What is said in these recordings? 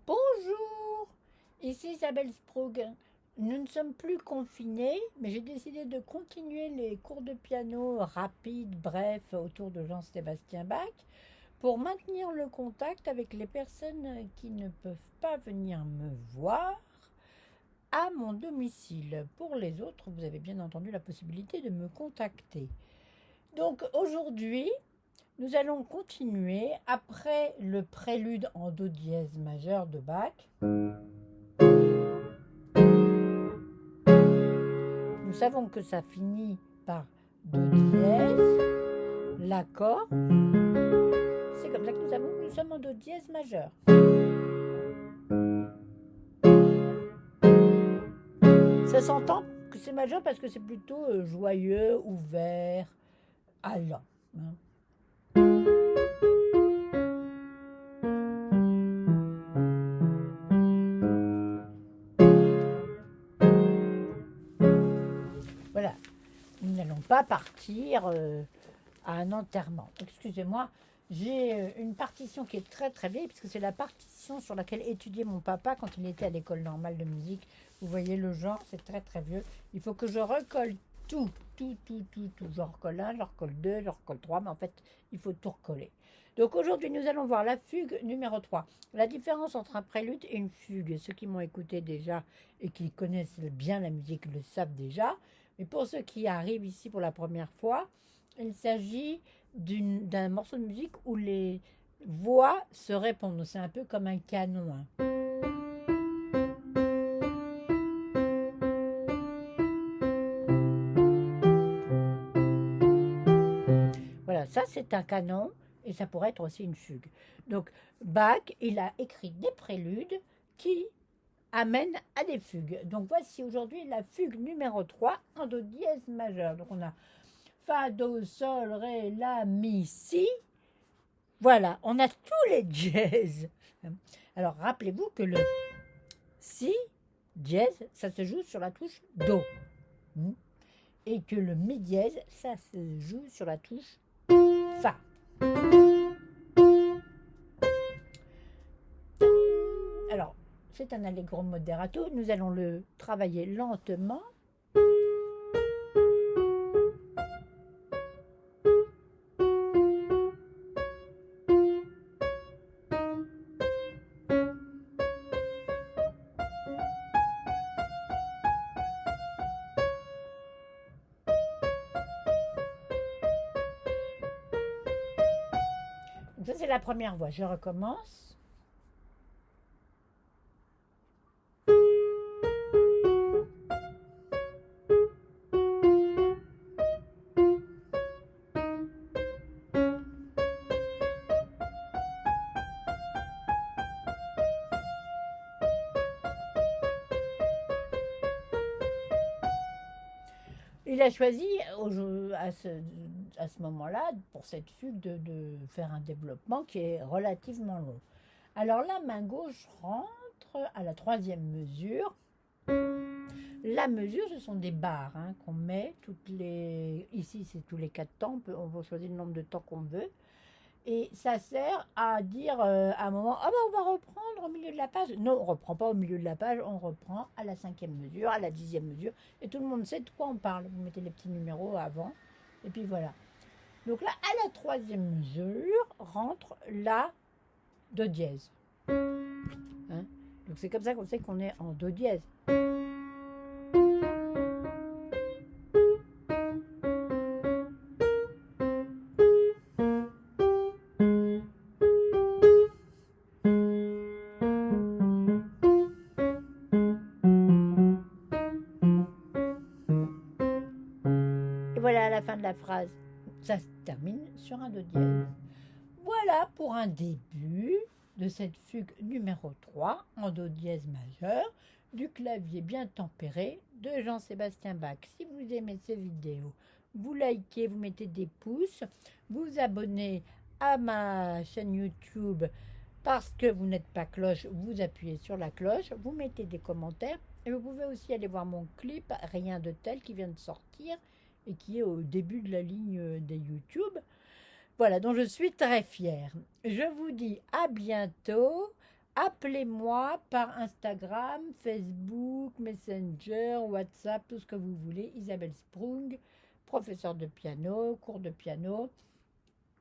Bonjour, ici Isabelle Sprague. Nous ne sommes plus confinés, mais j'ai décidé de continuer les cours de piano rapides, brefs, autour de Jean-Sébastien Bach, pour maintenir le contact avec les personnes qui ne peuvent pas venir me voir à mon domicile. Pour les autres, vous avez bien entendu la possibilité de me contacter. Donc aujourd'hui, nous allons continuer après le prélude en do dièse majeur de Bach. Nous savons que ça finit par do dièse, l'accord. C'est comme ça que nous savons que nous sommes en do dièse majeur. Ça s'entend que c'est majeur parce que c'est plutôt joyeux, ouvert, allant. Hein. Voilà, nous n'allons pas partir à un enterrement. Excusez-moi, j'ai une partition qui est très très vieille, puisque c'est la partition sur laquelle étudiait mon papa quand il était à l'école normale de musique. Vous voyez le genre, c'est très très vieux. Il faut que je recolle tout. J'en recolle un, j'en recolle deux, j'en recolle trois, mais en fait, il faut tout recoller. Donc aujourd'hui, nous allons voir la fugue numéro 3. La différence entre un prélude et une fugue, ceux qui m'ont écouté déjà et qui connaissent bien la musique le savent déjà. Mais pour ceux qui arrivent ici pour la première fois, il s'agit d'un morceau de musique où les voix se répondent. C'est un peu comme un canon. Hein. Voilà, ça c'est un canon et ça pourrait être aussi une fugue. Donc Bach, il a écrit des préludes qui amènent à des fugues. Donc voici aujourd'hui la fugue numéro 3 en do dièse majeur. Donc on a Fa, Do, Sol, Ré, La, Mi, Si. Voilà, on a tous les dièses. Alors rappelez-vous que le Si dièse, ça se joue sur la touche Do. Et que le Mi dièse, ça se joue sur la touche Fa. Alors, c'est un allegro moderato. Nous allons le travailler lentement. Donc ça, c'est la première voix. Je recommence. Il a choisi à ce moment-là, pour cette fugue, de faire un développement qui est relativement long. Alors la main gauche rentre à la troisième mesure. La mesure, ce sont des barres hein, qu'on met toutes les. Ici, c'est tous les 4 temps. On va choisir le nombre de temps qu'on veut. Et ça sert à dire à un moment, ah ben on va reprendre au milieu de la page. Non, on ne reprend pas au milieu de la page, on reprend à la 5e mesure, à la 10e mesure. Et tout le monde sait de quoi on parle. Vous mettez les petits numéros avant. Et puis voilà. Donc là, à la 3e mesure, rentre la do dièse. Hein. Donc c'est comme ça qu'on sait qu'on est en do dièse. Et voilà à la fin de la phrase. Ça se termine sur un do dièse. Voilà pour un début de cette fugue numéro 3 en do dièse majeur du clavier bien tempéré de Jean-Sébastien Bach. Si vous aimez ces vidéos, vous likez, vous mettez des pouces, vous abonnez à ma chaîne YouTube parce que vous n'êtes pas cloche, vous appuyez sur la cloche, vous mettez des commentaires et vous pouvez aussi aller voir mon clip Rien de tel qui vient de sortir et qui est au début de la ligne des YouTube. Voilà, dont je suis très fière. Je vous dis à bientôt Appelez-moi par Instagram, Facebook, Messenger, WhatsApp, tout ce que vous voulez. Isabelle Sprung, professeure de piano, cours de piano.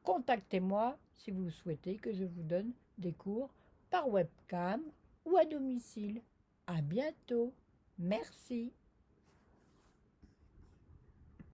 Contactez-moi si vous souhaitez que je vous donne des cours par webcam ou à domicile. À bientôt. Merci.